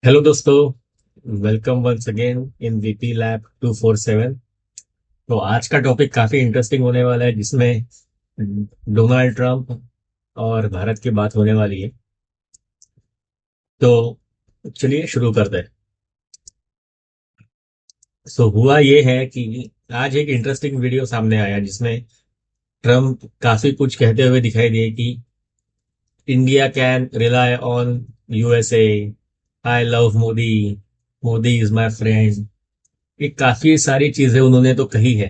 Hello दोस्तों। Welcome once again in VP lab 247। तो आज का टॉपिक काफी इंटरेस्टिंग होने वाला है, जिसमें डोनाल्ड ट्रंप और भारत की बात होने वाली है। तो चलिए शुरू करते हैं। सो हुआ ये है कि आज एक इंटरेस्टिंग वीडियो सामने आया, जिसमें ट्रंप काफी कुछ कहते हुए दिखाई दिए कि India can rely on USA, I love Modi, Modi is my friend. ये काफी सारी चीजें उन्होंने तो कही है।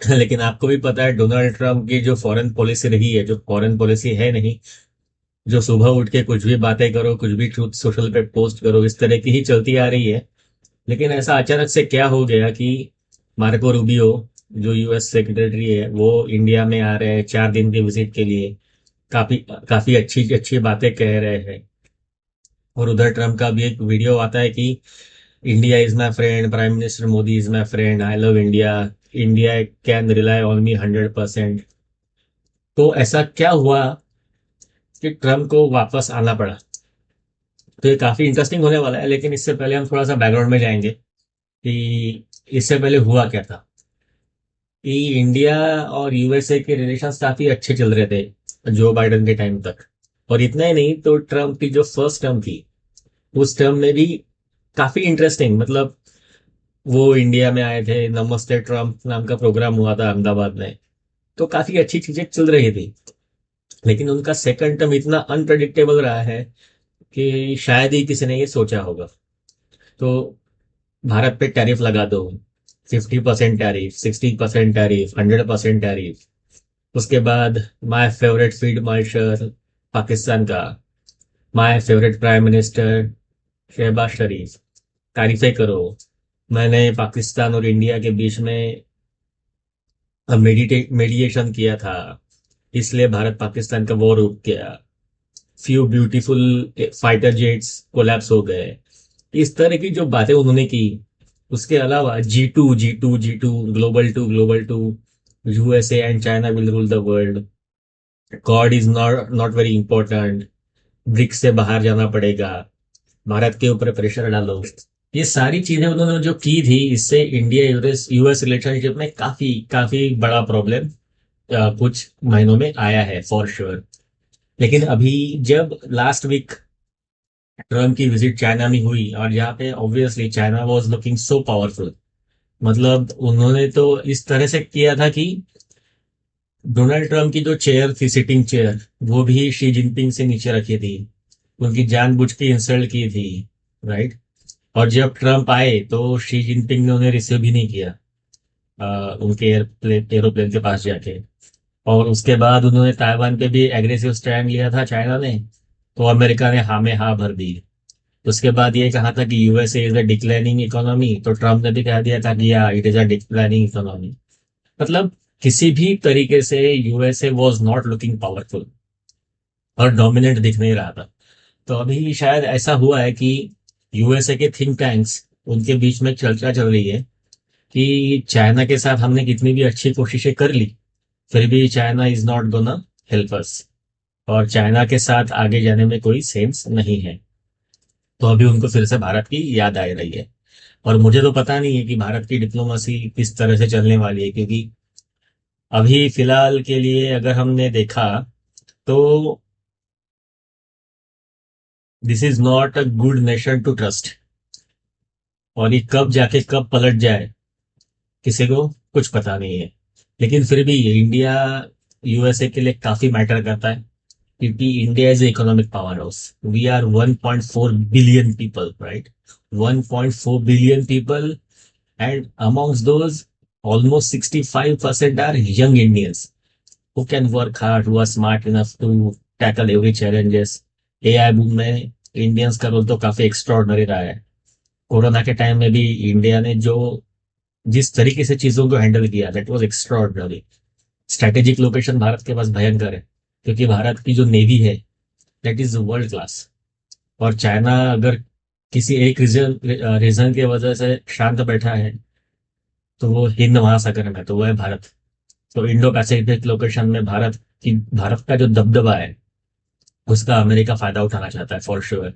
लेकिन आपको भी पता है डोनाल्ड ट्रंप की जो फॉरेन पॉलिसी रही है, जो फॉरेन पॉलिसी है नहीं, जो सुबह उठ के कुछ भी बातें करो, कुछ भी ट्रूथ सोशल पे पोस्ट करो, इस तरह की ही चलती आ रही है। लेकिन ऐसा अचानक से क्या हो गया कि मार्को रूबियो, जो यूएस सेक्रेटरी है, वो इंडिया में आ रहे हैं 4 दिन के विजिट के लिए। काफी काफी अच्छी अच्छी बातें कह रहे हैं। और उधर ट्रंप का भी एक वीडियो आता है कि India is my friend, prime minister Modi is my friend, I love India, India can rely on me 100%। तो ऐसा क्या हुआ कि ट्रम्प को वापस आना पड़ा? तो ये काफी इंटरेस्टिंग होने वाला है, लेकिन इससे पहले हम थोड़ा सा बैकग्राउंड में जाएंगे कि इससे पहले हुआ क्या था। कि इंडिया और यूएसए के रिलेशंस काफी अच्छे चल रहे थे जो बाइडेन के टाइम तक। और इतना ही नहीं, तो ट्रम्प की जो फर्स्ट टर्म थी, उस टर्म में भी काफी इंटरेस्टिंग, मतलब वो इंडिया में आए थे, नमस्ते ट्रम्प नाम का प्रोग्राम हुआ था अहमदाबाद में। तो काफी अच्छी चीजें चल रही थी। लेकिन उनका सेकंड टर्म इतना अनप्रडिक्टेबल रहा है कि शायद ही किसी ने ये सोचा होगा। तो भारत पे टैरिफ लगा दो, 50% टैरिफ, 60% टैरिफ, 100% टैरिफ। उसके बाद my favourite field marshal Pakistan का, my favourite prime minister Shahbaz Sharif, तारीफें करो। मैंने पाकिस्तान और इंडिया के बीच में मेडिएशन किया था, इसलिए भारत पाकिस्तान का वॉर रुक गया। Few beautiful fighter jets collapse हो गए। इस तरह की जो बातें उन्होंने की। उसके अलावा G two, global two, USA and China will rule the world, God is not very important, BRICS से बाहर जाना पड़ेगा, भारत के ऊपर प्रेशर डालो। ये सारी चीजें उन्होंने जो की थी, इससे इंडिया यूएस यूएस रिलेशनशिप में काफी काफी बड़ा प्रॉब्लम कुछ महीनों में आया है फॉर श्योर। लेकिन अभी जब लास्ट वीक ट्रम्प की विजिट चाइना में हुई, और यहाँ पे obviously China was looking so powerful. मतलब उन्होंने तो इस तरह से किया था कि डोनाल्ड ट्रम्प की जो चेयर थी, सिटिंग चेयर, वो भी शी जिनपिंग से नीचे रखी थी। उनकी जानबूझ के इंसल्ट की थी, राइट। और जब ट्रम्प आए तो शी जिनपिंग ने उन्हें रिसीव भी नहीं किया उनके एरोप्लेन के पास जाके। और उसके बाद उन्होंने ताइवान पे भी एग्रेसिव स्टैंड लिया था चाइना ने। तो अमेरिका ने हाँ में हाँ भर दी। उसके बाद ये कहा था कि USA is a declining economy, तो ट्रम्प ने भी कह दिया था कि या it is a declining economy. मतलब किसी भी तरीके से USA was not looking powerful और डोमिनेंट दिख नहीं रहा था। तो अभी शायद ऐसा हुआ है कि यूएसए के थिंक टैंक्स, उनके बीच में चर्चा चल रही है कि चाइना के साथ हमने कितनी भी अच्छी कोशिशें कर ली, फिर भी China is not gonna help us, और चाइना के साथ आगे जाने में कोई सेंस नहीं है। तो अभी उनको फिर से भारत की याद आ रही है। और मुझे तो पता नहीं है कि भारत की डिप्लोमेसी किस तरह से चलने वाली है, क्योंकि अभी फिलहाल के लिए अगर हमने देखा तो this is not a good nation to trust. और ये कब जाके कब पलट जाए, किसी को कुछ पता नहीं है। लेकिन फिर भी इंडिया यूएसए के लिए काफी मैटर करता है, क्योंकि India is economic power house. We are 1.4 billion people, right. 1.4 billion people, and amongst those almost 65% are young Indians who can work hard, who are smart enough to tackle every challenges। AI boom में Indians का role तो काफी extraordinary रहा है। Corona के time में भी India ने जो जिस तरीके से चीजों को हैंडल किया, that was extraordinary. Strategic location Bharat के पास भयंकर है, क्योंकि भारत की जो नेवी है, दैट इज वर्ल्ड क्लास। और चाइना अगर किसी एक रीजन रीजन की वजह से शांत बैठा है, तो वो हिंद महासागर में, तो वो है भारत। तो इंडो पैसिफिक लोकेशन में भारत का जो दबदबा है, उसका अमेरिका फायदा उठाना चाहता है फॉर श्योर।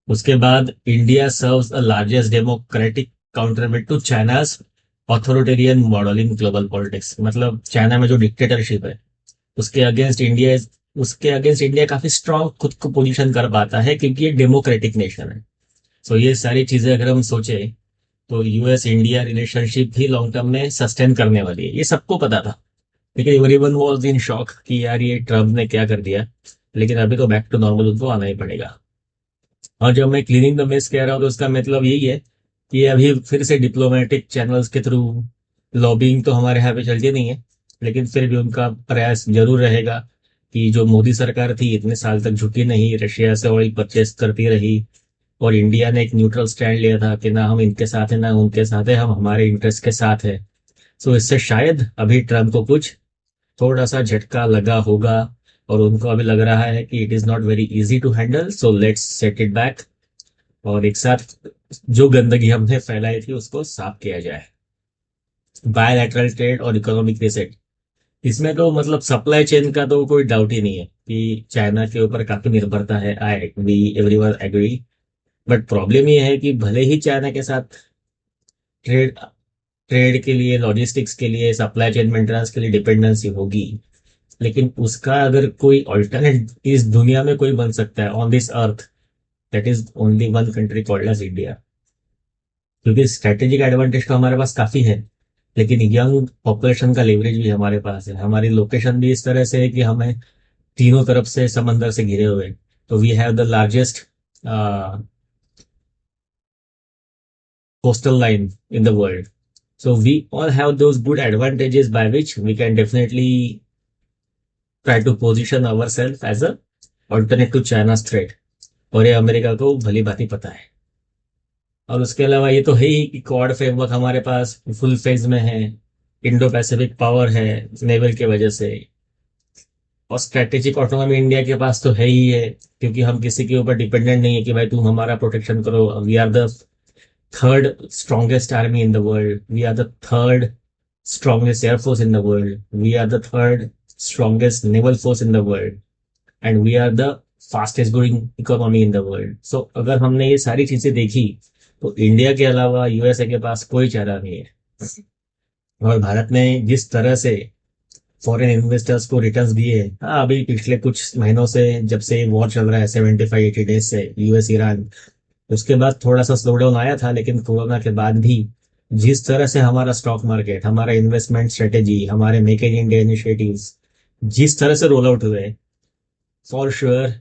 उसके बाद India serves the largest democratic counterweight to China's authoritarian model in global politics. मतलब चाइना में जो डिक्टेटरशिप है उसके अगेंस्ट इंडिया उसके अगेंस्ट इंडिया काफी स्ट्रांग खुद को पोजीशन कर पाता है, क्योंकि ये डेमोक्रेटिक नेशन है। सो ये सारी चीजें अगर हम सोचे तो यूएस इंडिया रिलेशनशिप भी लॉन्ग टर्म में सस्टेन करने वाली है, ये सबको पता था। लेकिन एवरीवन वाज इन शॉक कि यार ये ट्रम्प ने क्या कर दिया। लेकिन अभी तो बैक टू नॉर्मल उनको आना ही पड़ेगा। और जब मैं क्लीनिंग द मेस कह रहा हूँ तो उसका मतलब यही है कि अभी फिर से डिप्लोमेटिक चैनल्स के थ्रू लॉबिंग तो हमारे यहाँ पे चलती नहीं है, लेकिन फिर भी उनका प्रयास जरूर रहेगा कि जो मोदी सरकार थी इतने साल तक झुकी नहीं, रशिया से ऑयल परचेस करती रही और इंडिया ने एक न्यूट्रल स्टैंड लिया था कि ना हम इनके साथ हैं ना उनके साथ है, हम हमारे इंटरेस्ट के साथ है। सो इससे शायद अभी ट्रम्प को कुछ थोड़ा सा झटका लगा होगा और उनको अभी लग रहा है कि it is not very easy to handle, so let's set it back और एक साथ जो गंदगी हमने फैलाई थी उसको साफ किया जाए। बायलैटरल ट्रेड और इकोनॉमिक रीसेट, इसमें तो मतलब सप्लाई चेन का तो कोई डाउट ही नहीं है कि चाइना के ऊपर काफी निर्भरता है, I we everyone agree. But problem ये है कि भले ही चाइना के साथ ट्रेड ट्रेड के लिए, लॉजिस्टिक्स के लिए, सप्लाई चेन मेंटेनेंस के लिए डिपेंडेंसी होगी, लेकिन उसका अगर कोई ऑल्टरनेट इस दुनिया में कोई बन सकता है on this earth, that is only one country called as India. क्योंकि स्ट्रेटेजिक एडवांटेज तो हमारे पास काफी है, लेकिन यंग पॉपुलेशन का लेवरेज भी हमारे पास है। हमारी लोकेशन भी इस तरह से है कि हमें तीनों तरफ से समंदर से घिरे हुए हैं। तो we have the largest coastal line in the world. So we all have those good advantages by which we can definitely try to position ourselves as a alternate to China's threat. और ये America को भली भांति पता है। और उसके अलावा ये तो है ही कि क्वाड फ्रेमवर्क हमारे पास फुल फेज में है, इंडो पैसिफिक पावर है नेवल की वजह से, और स्ट्रेटेजिक ऑटोनॉमी इंडिया के पास तो है ही है, क्योंकि हम किसी के ऊपर डिपेंडेंट नहीं है कि भाई तुम हमारा प्रोटेक्शन करो। We are the third strongest army in the world. We are the third strongest air force in the world. We are the third strongest naval force in the world. And we are the fastest growing economy in the world. So अगर हमने ये सारी चीजें देखी तो India के अलावा USA के पास कोई चारा नहीं है। और भारत ने जिस तरह से फॉरेन इन्वेस्टर्स को रिटर्न्स दिए, हाँ अभी पिछले कुछ महीनों से जब से वॉर चल रहा है 75-80 डेज से यूएस ईरान, उसके बाद थोड़ा सा स्लो डाउन आया था, लेकिन कोरोना के बाद भी जिस तरह से हमारा स्टॉक मार्केट, हमारा इन्वेस्टमेंट स्ट्रेटेजी, हमारे मेक इन इंडिया इनिशिएटिव्स जिस तरह से रोल आउट हुए, for sure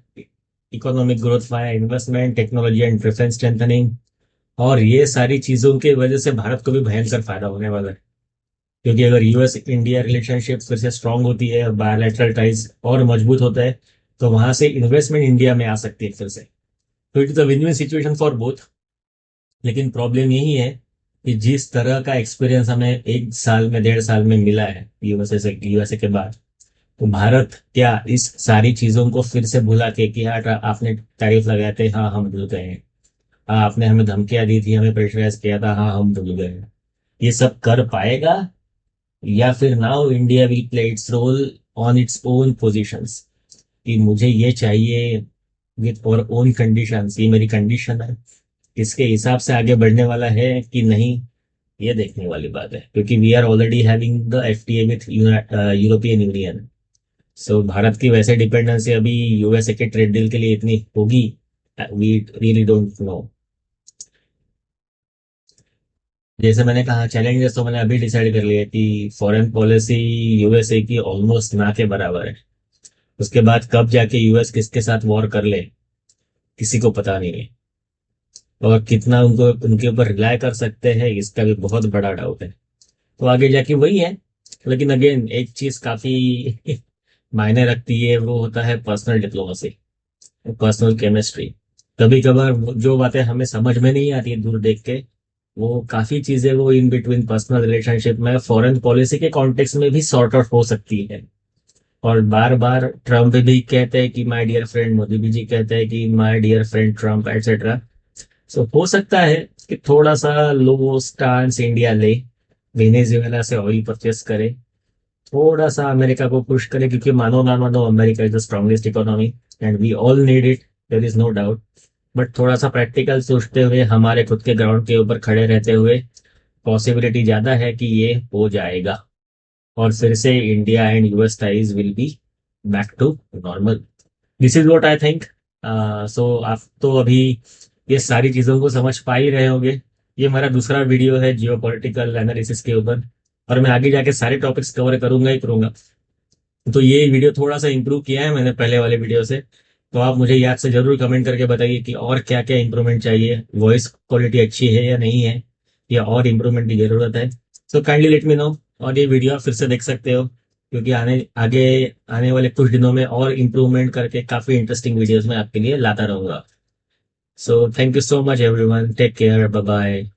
economic growth via investment, technology and defence strengthening, और ये सारी चीजों की वजह से भारत को भी भयंकर फायदा होने वाला है। क्योंकि अगर यूएस इंडिया रिलेशनशिप फिर से स्ट्रांग होती है और बायलैटरल टाइज और मजबूत होता है, तो वहां से इन्वेस्टमेंट इंडिया में आ सकती है फिर से। तो it is a win win situation for both. लेकिन प्रॉब्लम यही है कि जिस तरह का एक्सपीरियंस हमें एक साल में, 1.5 साल में मिला है यूएसए के बाद, तो भारत क्या इस सारी चीजों को फिर से भुला के कि हाँ आपने टैरिफ लगाए थे, हाँ हम भूल गए हैं, हाँ आपने हमें धमकियां दी थी, हमें प्रेशराइज किया था, हाँ हम भूल गए हैं, ये सब कर पाएगा? या फिर now India will play its roll on its own positions कि मुझे ये चाहिए विथ और ओन कंडीशंस, ये मेरी कंडीशन है, इसके हिसाब से आगे बढ़ने वाला है कि नहीं, ये देखने वाली बात है। क्योंकि we are already having the FTA with European Union. So Bharat की वैसे डिपेंडेंसी अभी यूएसए के ट्रेड डील के लिए इतनी होगी, वी रियली डोंट नो। जैसे मैंने कहा चैलेंजेस, तो मैंने अभी डिसाइड कर लिया कि फॉरेन पॉलिसी यूएसए की ऑलमोस्ट ना के बराबर है। उसके बाद कब जाके यूएस किसके साथ वॉर कर ले किसी को पता नहीं है, और कितना उनको उनके ऊपर रिलाय कर सकते हैं इसका भी बहुत बड़ा डाउट है। तो आगे जाके वही है। लेकिन अगेन एक चीज काफी मायने रखती है, वो होता है पर्सनल डिप्लोमेसी, पर्सनल केमिस्ट्री। कभी कभार जो बातें हमें समझ में नहीं आती है दूर देख के, वो काफी चीजें वो इन बिटवीन पर्सनल रिलेशनशिप में फॉरेन पॉलिसी के कॉन्टेक्स्ट में भी सॉर्ट आउट हो सकती है। और बार बार ट्रम्प भी कहते हैं कि माय डियर फ्रेंड, मोदी भी जी कहते हैं कि my dear friend Trump etcetera. So हो सकता है कि थोड़ा सा लो स्टांस इंडिया ले, वेनेजुएला से ऑयल परचेस करे, थोड़ा सा अमेरिका को पुश करे, क्योंकि मानो ना मानो America is the strongest economy and we all need it, there is no doubt. But थोड़ा सा प्रैक्टिकल सोचते हुए, हमारे खुद के ग्राउंड के ऊपर खड़े रहते हुए, पॉसिबिलिटी ज्यादा है कि ये हो जाएगा और फिर से India and US ties will be back to normal. This is what I think. So आप तो अभी ये सारी चीजों को समझ पा ही रहे होंगे। ये मेरा दूसरा वीडियो है जियो पॉलिटिकल एनालिसिस के ऊपर, और मैं आगे जाके सारे टॉपिक्स कवर करूंगा ही करूंगा। तो ये वीडियो थोड़ा सा इंप्रूव किया है मैंने पहले वाले वीडियो से। तो आप मुझे याद से जरूर कमेंट करके बताइए कि और क्या क्या इंप्रूवमेंट चाहिए, वॉइस क्वालिटी अच्छी है या नहीं है, या और इम्प्रूवमेंट की जरूरत है। So kindly let me know. और ये वीडियो आप फिर से देख सकते हो, क्योंकि आगे आने वाले कुछ दिनों में और इम्प्रूवमेंट करके काफी इंटरेस्टिंग वीडियोस मैं आपके लिए लाता रहूंगा। So thank you so much everyone, take care, bye bye.